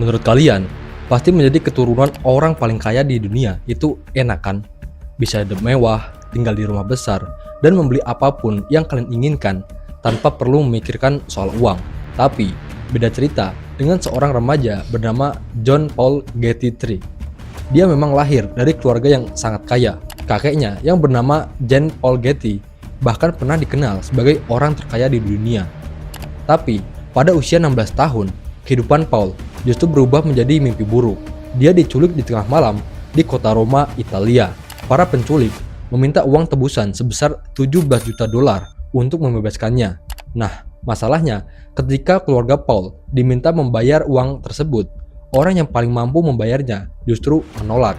Menurut kalian, pasti menjadi keturunan orang paling kaya di dunia itu enak kan? Bisa hidup mewah, tinggal di rumah besar, dan membeli apapun yang kalian inginkan tanpa perlu memikirkan soal uang. Tapi, beda cerita dengan seorang remaja bernama John Paul Getty III. Dia memang lahir dari keluarga yang sangat kaya. Kakeknya yang bernama Jean Paul Getty bahkan pernah dikenal sebagai orang terkaya di dunia. Tapi, pada usia 16 tahun, kehidupan Paul justru berubah menjadi mimpi buruk. Dia diculik di tengah malam di kota Roma, Italia. Para penculik meminta uang tebusan sebesar 17 juta dolar untuk membebaskannya. Nah, masalahnya ketika keluarga Paul diminta membayar uang tersebut, orang yang paling mampu membayarnya justru menolak.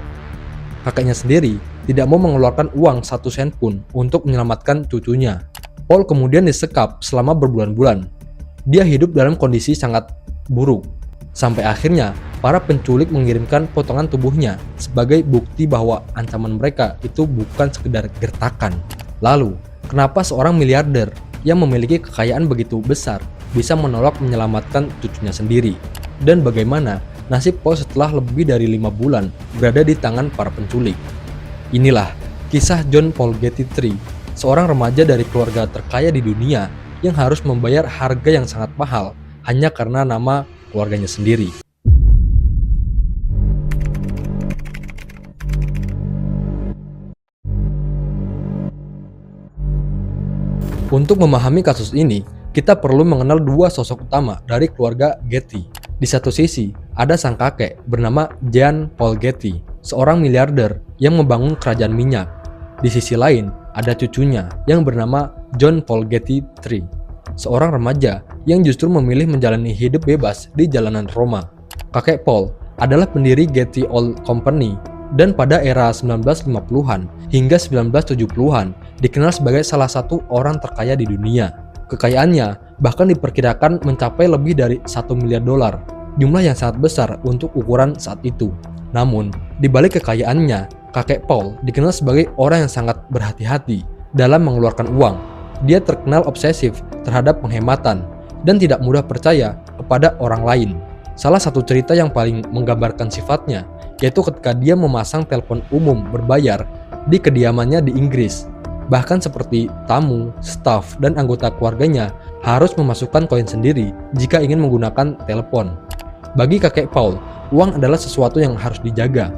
Kakaknya sendiri tidak mau mengeluarkan uang 1 sen pun untuk menyelamatkan cucunya. Paul kemudian disekap selama berbulan-bulan. Dia hidup dalam kondisi sangat buruk. Sampai akhirnya, para penculik mengirimkan potongan tubuhnya sebagai bukti bahwa ancaman mereka itu bukan sekedar gertakan. Lalu, kenapa seorang miliarder yang memiliki kekayaan begitu besar bisa menolak menyelamatkan cucunya sendiri? Dan bagaimana nasib Paul setelah lebih dari 5 bulan berada di tangan para penculik? Inilah kisah John Paul Getty III, seorang remaja dari keluarga terkaya di dunia yang harus membayar harga yang sangat mahal hanya karena nama keluarganya sendiri. Untuk memahami kasus ini, kita perlu mengenal dua sosok utama dari keluarga Getty. Di satu sisi, ada sang kakek bernama Jean Paul Getty, seorang miliarder yang membangun kerajaan minyak. Di sisi lain, ada cucunya yang bernama John Paul Getty III, seorang remaja yang justru memilih menjalani hidup bebas di jalanan Roma. Kakek Paul adalah pendiri Getty Oil Company dan pada era 1950-an hingga 1970-an dikenal sebagai salah satu orang terkaya di dunia. Kekayaannya bahkan diperkirakan mencapai lebih dari 1 miliar dolar, jumlah yang sangat besar untuk ukuran saat itu. Namun, di balik kekayaannya, kakek Paul dikenal sebagai orang yang sangat berhati-hati dalam mengeluarkan uang. Dia terkenal obsesif terhadap penghematan dan tidak mudah percaya kepada orang lain. Salah satu cerita yang paling menggambarkan sifatnya yaitu ketika dia memasang telepon umum berbayar di kediamannya di Inggris. Bahkan seperti tamu, staf, dan anggota keluarganya harus memasukkan koin sendiri jika ingin menggunakan telepon. Bagi kakek Paul, uang adalah sesuatu yang harus dijaga.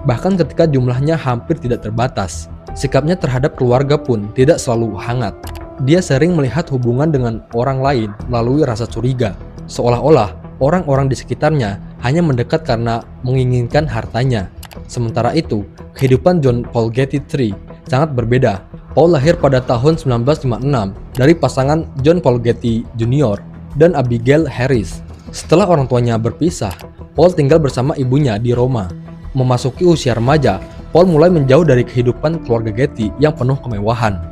Bahkan ketika jumlahnya hampir tidak terbatas, sikapnya terhadap keluarga pun tidak selalu hangat. Dia sering melihat hubungan dengan orang lain melalui rasa curiga, seolah-olah orang-orang di sekitarnya hanya mendekat karena menginginkan hartanya. Sementara itu, kehidupan John Paul Getty III sangat berbeda. Paul lahir pada tahun 1956 dari pasangan John Paul Getty Jr. dan Abigail Harris. Setelah orang tuanya berpisah, Paul tinggal bersama ibunya di Roma. Memasuki usia remaja, Paul mulai menjauh dari kehidupan keluarga Getty yang penuh kemewahan.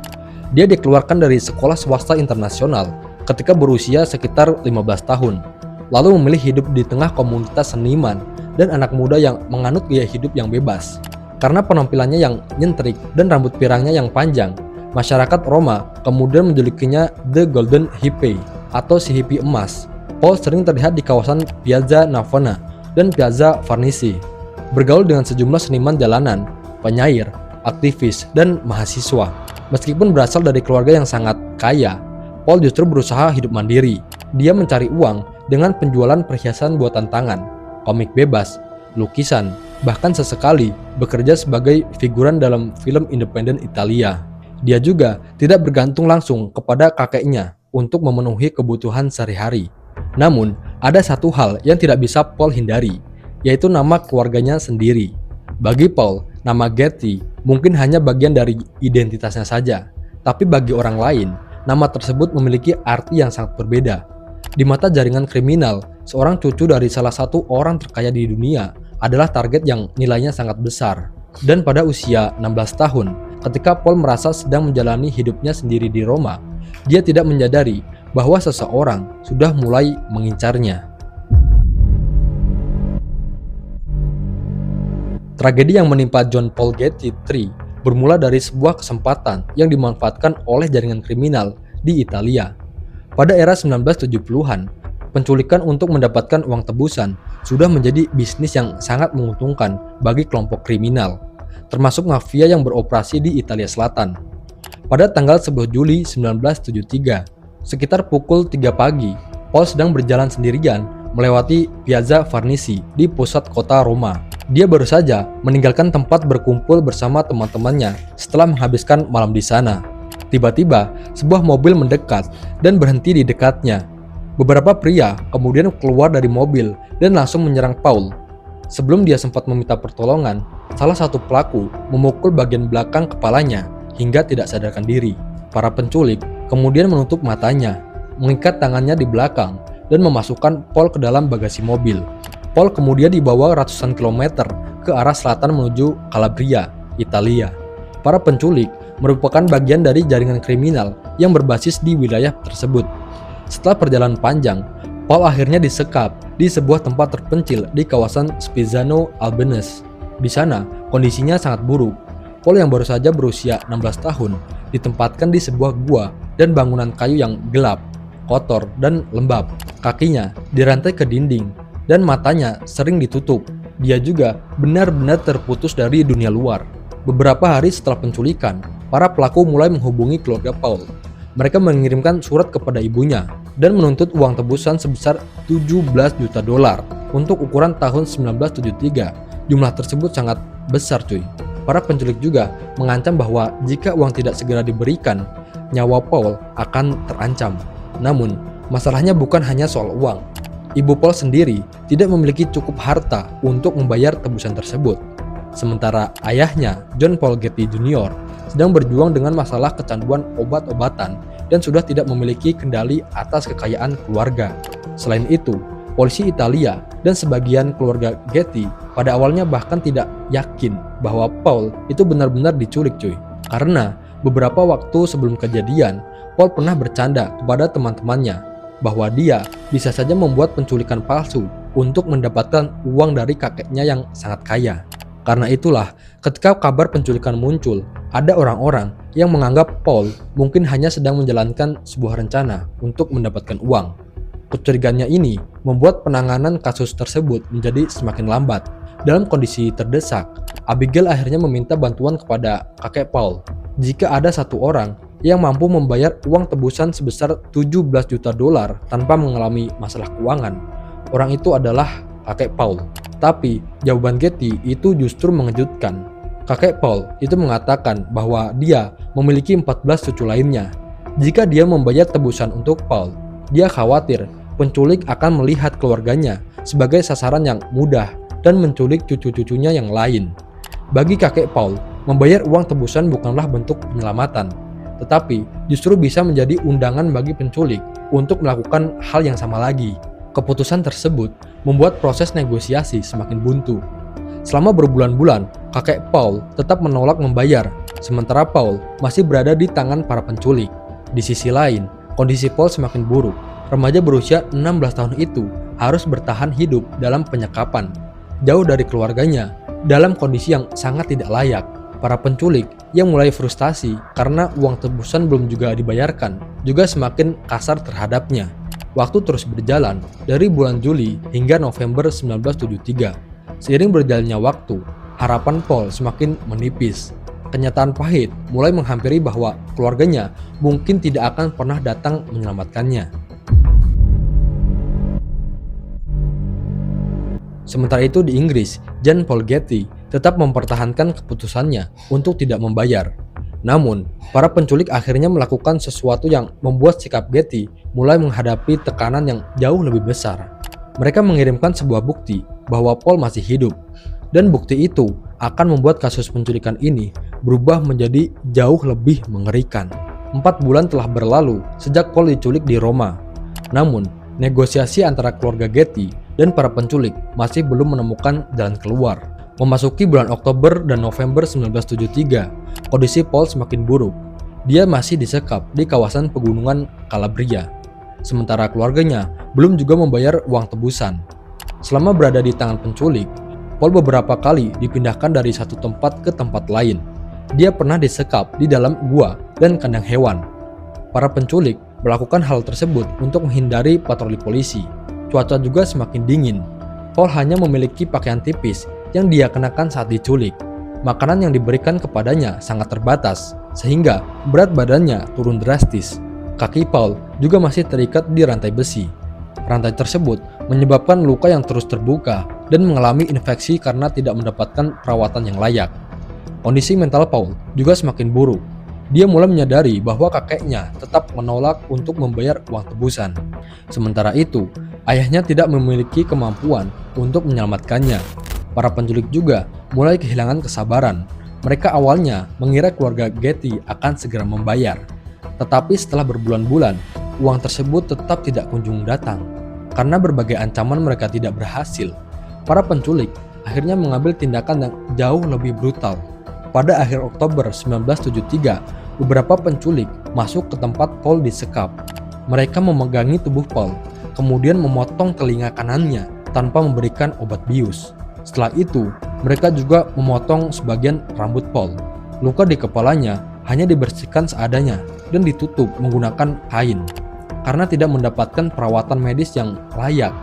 Dia dikeluarkan dari sekolah swasta internasional ketika berusia sekitar 15 tahun, lalu memilih hidup di tengah komunitas seniman dan anak muda yang menganut gaya hidup yang bebas. Karena penampilannya yang nyentrik dan rambut pirangnya yang panjang, masyarakat Roma kemudian menjulukinya The Golden Hippie atau si hippie emas. Paul sering terlihat di kawasan Piazza Navona dan Piazza Farnese, bergaul dengan sejumlah seniman jalanan, penyair, aktivis, dan mahasiswa. Meskipun berasal dari keluarga yang sangat kaya, Paul justru berusaha hidup mandiri. Dia mencari uang dengan penjualan perhiasan buatan tangan, komik bebas, lukisan, bahkan sesekali bekerja sebagai figuran dalam film independen Italia. Dia juga tidak bergantung langsung kepada kakeknya untuk memenuhi kebutuhan sehari-hari. Namun, ada satu hal yang tidak bisa Paul hindari, yaitu nama keluarganya sendiri. Bagi Paul, nama Getty mungkin hanya bagian dari identitasnya saja, tapi bagi orang lain, nama tersebut memiliki arti yang sangat berbeda. Di mata jaringan kriminal, seorang cucu dari salah satu orang terkaya di dunia adalah target yang nilainya sangat besar. Dan pada usia 16 tahun, ketika Paul merasa sedang menjalani hidupnya sendiri di Roma, dia tidak menyadari bahwa seseorang sudah mulai mengincarnya. Tragedi yang menimpa John Paul Getty III bermula dari sebuah kesempatan yang dimanfaatkan oleh jaringan kriminal di Italia. Pada era 1970-an, Penculikan untuk mendapatkan uang tebusan sudah menjadi bisnis yang sangat menguntungkan bagi kelompok kriminal, termasuk mafia yang beroperasi di Italia Selatan. Pada tanggal 11 Juli 1973, sekitar pukul 3 pagi, Paul sedang berjalan sendirian melewati Piazza Farnese di pusat kota Roma. Dia baru saja meninggalkan tempat berkumpul bersama teman-temannya setelah menghabiskan malam di sana. Tiba-tiba, sebuah mobil mendekat dan berhenti di dekatnya. Beberapa pria kemudian keluar dari mobil dan langsung menyerang Paul. Sebelum dia sempat meminta pertolongan, salah satu pelaku memukul bagian belakang kepalanya hingga tidak sadarkan diri. Para penculik kemudian menutup matanya, mengikat tangannya di belakang, dan memasukkan Paul ke dalam bagasi mobil. Paul kemudian dibawa ratusan kilometer ke arah selatan menuju Calabria, Italia. Para penculik merupakan bagian dari jaringan kriminal yang berbasis di wilayah tersebut. Setelah perjalanan panjang, Paul akhirnya disekap di sebuah tempat terpencil di kawasan Spezzano Albanese. Di sana, kondisinya sangat buruk. Paul yang baru saja berusia 16 tahun ditempatkan di sebuah gua dan bangunan kayu yang gelap, kotor, dan lembab. Kakinya dirantai ke dinding dan matanya sering ditutup. Dia juga benar-benar terputus dari dunia luar. Beberapa hari setelah penculikan, para pelaku mulai menghubungi keluarga Paul. Mereka mengirimkan surat kepada ibunya dan menuntut uang tebusan sebesar 17 juta dolar untuk ukuran tahun 1973. Jumlah tersebut sangat besar, cuy. Para penculik juga mengancam bahwa jika uang tidak segera diberikan, nyawa Paul akan terancam. Namun, masalahnya bukan hanya soal uang. Ibu Paul sendiri tidak memiliki cukup harta untuk membayar tebusan tersebut. Sementara ayahnya, John Paul Getty Jr., sedang berjuang dengan masalah kecanduan obat-obatan dan sudah tidak memiliki kendali atas kekayaan keluarga. Selain itu, polisi Italia dan sebagian keluarga Getty pada awalnya bahkan tidak yakin bahwa Paul itu benar-benar diculik, cuy. Karena beberapa waktu sebelum kejadian, Paul pernah bercanda kepada teman-temannya bahwa dia bisa saja membuat penculikan palsu untuk mendapatkan uang dari kakeknya yang sangat kaya. Karena itulah, ketika kabar penculikan muncul, ada orang-orang yang menganggap Paul mungkin hanya sedang menjalankan sebuah rencana untuk mendapatkan uang. Kecurigaannya ini membuat penanganan kasus tersebut menjadi semakin lambat. Dalam kondisi terdesak, Abigail akhirnya meminta bantuan kepada kakek Paul. Jika ada satu orang yang mampu membayar uang tebusan sebesar 17 juta dolar tanpa mengalami masalah keuangan, orang itu adalah kakek Paul. Tapi jawaban Getty itu justru mengejutkan. Kakek Paul itu mengatakan bahwa dia memiliki 14 cucu lainnya. Jika dia membayar tebusan untuk Paul, dia khawatir penculik akan melihat keluarganya sebagai sasaran yang mudah dan menculik cucu-cucunya yang lain. Bagi kakek Paul, membayar uang tebusan bukanlah bentuk penyelamatan, tetapi justru bisa menjadi undangan bagi penculik untuk melakukan hal yang sama lagi. Keputusan tersebut membuat proses negosiasi semakin buntu. Selama berbulan-bulan, kakek Paul tetap menolak membayar, sementara Paul masih berada di tangan para penculik. Di sisi lain, kondisi Paul semakin buruk. Remaja berusia 16 tahun itu harus bertahan hidup dalam penyekapan, jauh dari keluarganya, dalam kondisi yang sangat tidak layak. Para penculik yang mulai frustasi karena uang tebusan belum juga dibayarkan, juga semakin kasar terhadapnya. Waktu terus berjalan dari bulan Juli hingga November 1973. Seiring berjalannya waktu, harapan Paul semakin menipis. Kenyataan pahit mulai menghampiri bahwa keluarganya mungkin tidak akan pernah datang menyelamatkannya. Sementara itu di Inggris, John Paul Getty tetap mempertahankan keputusannya untuk tidak membayar. Namun, para penculik akhirnya melakukan sesuatu yang membuat sikap Getty mulai menghadapi tekanan yang jauh lebih besar. Mereka mengirimkan sebuah bukti bahwa Paul masih hidup, dan bukti itu akan membuat kasus penculikan ini berubah menjadi jauh lebih mengerikan. 4 bulan telah berlalu sejak Paul diculik di Roma. Namun, negosiasi antara keluarga Getty dan para penculik masih belum menemukan jalan keluar. Memasuki bulan Oktober dan November 1973, kondisi Paul semakin buruk. Dia masih disekap di kawasan pegunungan Calabria. Sementara keluarganya belum juga membayar uang tebusan. Selama berada di tangan penculik, Paul beberapa kali dipindahkan dari satu tempat ke tempat lain. Dia pernah disekap di dalam gua dan kandang hewan. Para penculik melakukan hal tersebut untuk menghindari patroli polisi. cuaca juga semakin dingin. Paul hanya memiliki pakaian tipis yang dia kenakan saat diculik. Makanan yang diberikan kepadanya sangat terbatas, sehingga berat badannya turun drastis. Kaki Paul juga masih terikat di rantai besi. Rantai tersebut menyebabkan luka yang terus terbuka dan mengalami infeksi karena tidak mendapatkan perawatan yang layak. Kondisi mental Paul juga semakin buruk. Dia mulai menyadari bahwa kakeknya tetap menolak untuk membayar uang tebusan. Sementara itu, ayahnya tidak memiliki kemampuan untuk menyelamatkannya. Para penculik juga mulai kehilangan kesabaran. Mereka awalnya mengira keluarga Getty akan segera membayar. Tetapi setelah berbulan-bulan, uang tersebut tetap tidak kunjung datang. Karena berbagai ancaman mereka tidak berhasil, para penculik akhirnya mengambil tindakan yang jauh lebih brutal. Pada akhir Oktober 1973, beberapa penculik masuk ke tempat Paul disekap. Mereka memegangi tubuh Paul, kemudian memotong telinga kanannya tanpa memberikan obat bius. Setelah itu, mereka juga memotong sebagian rambut Paul. Luka di kepalanya hanya dibersihkan seadanya dan ditutup menggunakan kain. Karena tidak mendapatkan perawatan medis yang layak,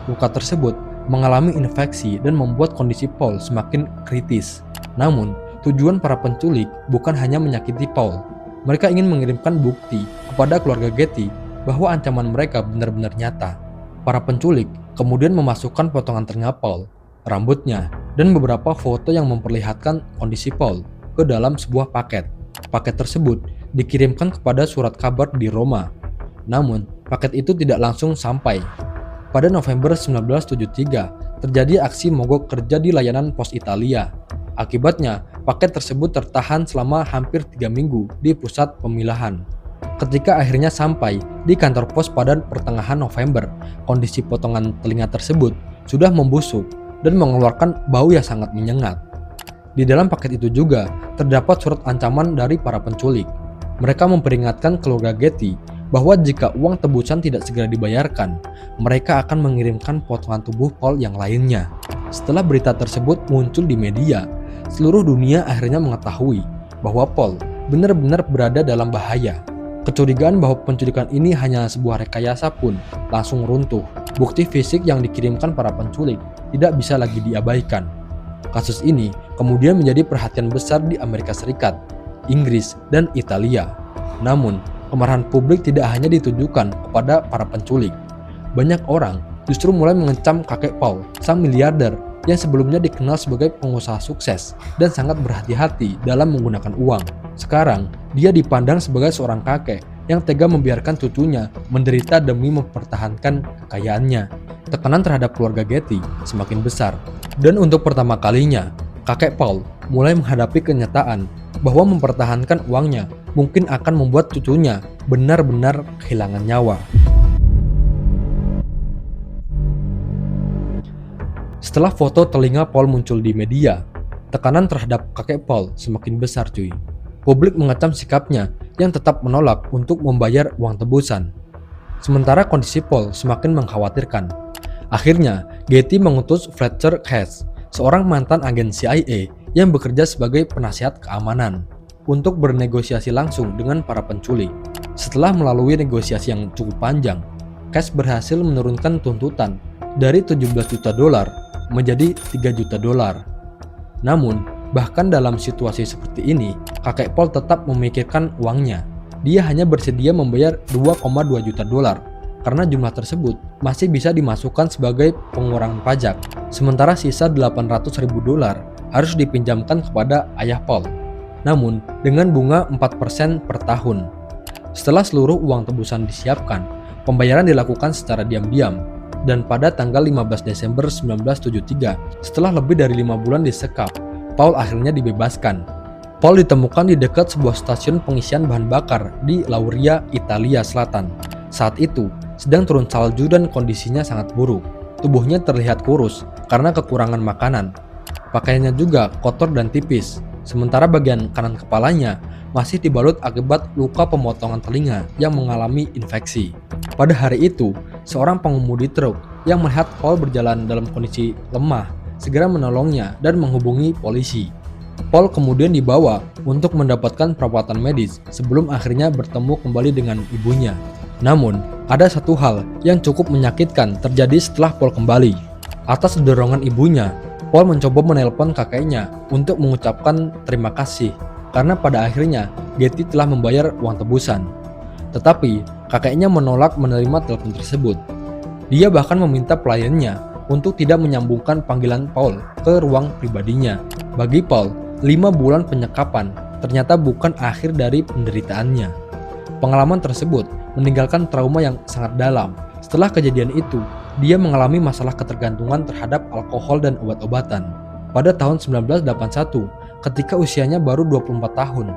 luka tersebut mengalami infeksi dan membuat kondisi Paul semakin kritis. Namun, tujuan para penculik bukan hanya menyakiti Paul. Mereka ingin mengirimkan bukti kepada keluarga Getty bahwa ancaman mereka benar-benar nyata. Para penculik kemudian memasukkan potongan telinga Paul, rambutnya, dan beberapa foto yang memperlihatkan kondisi Paul ke dalam sebuah paket. Paket tersebut dikirimkan kepada surat kabar di Roma. Namun, paket itu tidak langsung sampai. Pada November 1973, terjadi aksi mogok kerja di layanan pos Italia. Akibatnya, paket tersebut tertahan selama hampir 3 minggu di pusat pemilahan. Ketika akhirnya sampai di kantor pos pada pertengahan November, kondisi potongan telinga tersebut sudah membusuk dan mengeluarkan bau yang sangat menyengat. Di dalam paket itu juga terdapat surat ancaman dari para penculik. Mereka memperingatkan keluarga Getty bahwa jika uang tebusan tidak segera dibayarkan, mereka akan mengirimkan potongan tubuh Paul yang lainnya. Setelah berita tersebut muncul di media, seluruh dunia akhirnya mengetahui bahwa Paul benar-benar berada dalam bahaya. Kecurigaan bahwa penculikan ini hanya sebuah rekayasa pun langsung runtuh. Bukti fisik yang dikirimkan para penculik tidak bisa lagi diabaikan. Kasus ini kemudian menjadi perhatian besar di Amerika Serikat, Inggris, dan Italia. Namun, kemarahan publik tidak hanya ditujukan kepada para penculik. Banyak orang justru mulai mengecam kakek Paul, sang miliarder yang sebelumnya dikenal sebagai pengusaha sukses dan sangat berhati-hati dalam menggunakan uang. Sekarang, dia dipandang sebagai seorang kakek yang tega membiarkan cucunya menderita demi mempertahankan kekayaannya. Tekanan terhadap keluarga Getty semakin besar. Dan untuk pertama kalinya, kakek Paul mulai menghadapi kenyataan bahwa mempertahankan uangnya mungkin akan membuat cucunya benar-benar kehilangan nyawa. Setelah foto telinga Paul muncul di media, tekanan terhadap kakek Paul semakin besar cuy. Publik mengecam sikapnya yang tetap menolak untuk membayar uang tebusan. Sementara kondisi Paul semakin mengkhawatirkan. Akhirnya, Getty mengutus Fletcher Cash, seorang mantan agen CIA yang bekerja sebagai penasihat keamanan, untuk bernegosiasi langsung dengan para penculik. Setelah melalui negosiasi yang cukup panjang, Cash berhasil menurunkan tuntutan dari 17 juta dolar menjadi 3 juta dolar. Namun, bahkan dalam situasi seperti ini, kakek Paul tetap memikirkan uangnya. Dia hanya bersedia membayar 2,2 juta dolar karena jumlah tersebut masih bisa dimasukkan sebagai pengurangan pajak. Sementara sisa 800 ribu dolar harus dipinjamkan kepada ayah Paul. Namun, dengan bunga 4% per tahun. Setelah seluruh uang tebusan disiapkan, pembayaran dilakukan secara diam-diam. Dan pada tanggal 15 Desember 1973, setelah lebih dari 5 bulan disekap, Paul akhirnya dibebaskan. Paul ditemukan di dekat sebuah stasiun pengisian bahan bakar di Lauria, Italia Selatan. Saat itu, sedang turun salju dan kondisinya sangat buruk. Tubuhnya terlihat kurus karena kekurangan makanan. Pakaiannya juga kotor dan tipis. Sementara bagian kanan kepalanya masih dibalut akibat luka pemotongan telinga yang mengalami infeksi. Pada hari itu, seorang pengemudi truk yang melihat Paul berjalan dalam kondisi lemah segera menolongnya dan menghubungi polisi. Paul kemudian dibawa untuk mendapatkan perawatan medis sebelum akhirnya bertemu kembali dengan ibunya. Namun, Ada satu hal yang cukup menyakitkan terjadi setelah Paul kembali. Atas dorongan ibunya, Paul mencoba menelpon kakeknya untuk mengucapkan terima kasih karena pada akhirnya Getty telah membayar uang tebusan. Tetapi kakeknya menolak menerima telepon tersebut. Dia bahkan meminta pelayannya untuk tidak menyambungkan panggilan Paul ke ruang pribadinya. Bagi Paul, 5 bulan penyekapan ternyata bukan akhir dari penderitaannya. Pengalaman tersebut meninggalkan trauma yang sangat dalam. Setelah kejadian itu, dia mengalami masalah ketergantungan terhadap alkohol dan obat-obatan. Pada tahun 1981, ketika usianya baru 24 tahun,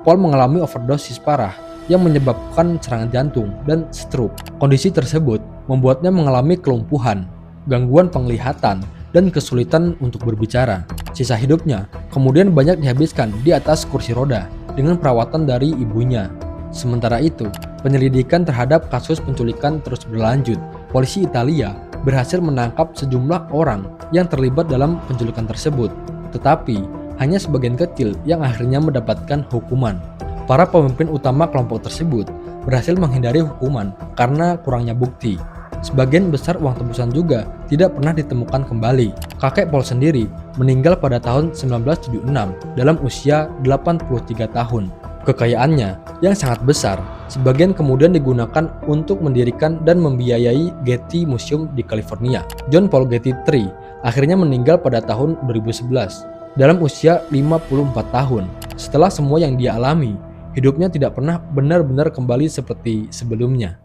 Paul mengalami overdosis parah yang menyebabkan serangan jantung dan stroke. Kondisi tersebut membuatnya mengalami kelumpuhan, gangguan penglihatan, dan kesulitan untuk berbicara. Sisa hidupnya kemudian banyak dihabiskan di atas kursi roda dengan perawatan dari ibunya. Sementara itu, penyelidikan terhadap kasus penculikan terus berlanjut. Polisi Italia berhasil menangkap sejumlah orang yang terlibat dalam penculikan tersebut, tetapi hanya sebagian kecil yang akhirnya mendapatkan hukuman. Para pemimpin utama kelompok tersebut berhasil menghindari hukuman karena kurangnya bukti. Sebagian besar uang tebusan juga tidak pernah ditemukan kembali. Kakek Paul sendiri meninggal pada tahun 1976 dalam usia 83 tahun. Kekayaannya yang sangat besar, sebagian kemudian digunakan untuk mendirikan dan membiayai Getty Museum di California. John Paul Getty III akhirnya meninggal pada tahun 2011 dalam usia 54 tahun. Setelah semua yang dia alami, hidupnya tidak pernah benar-benar kembali seperti sebelumnya.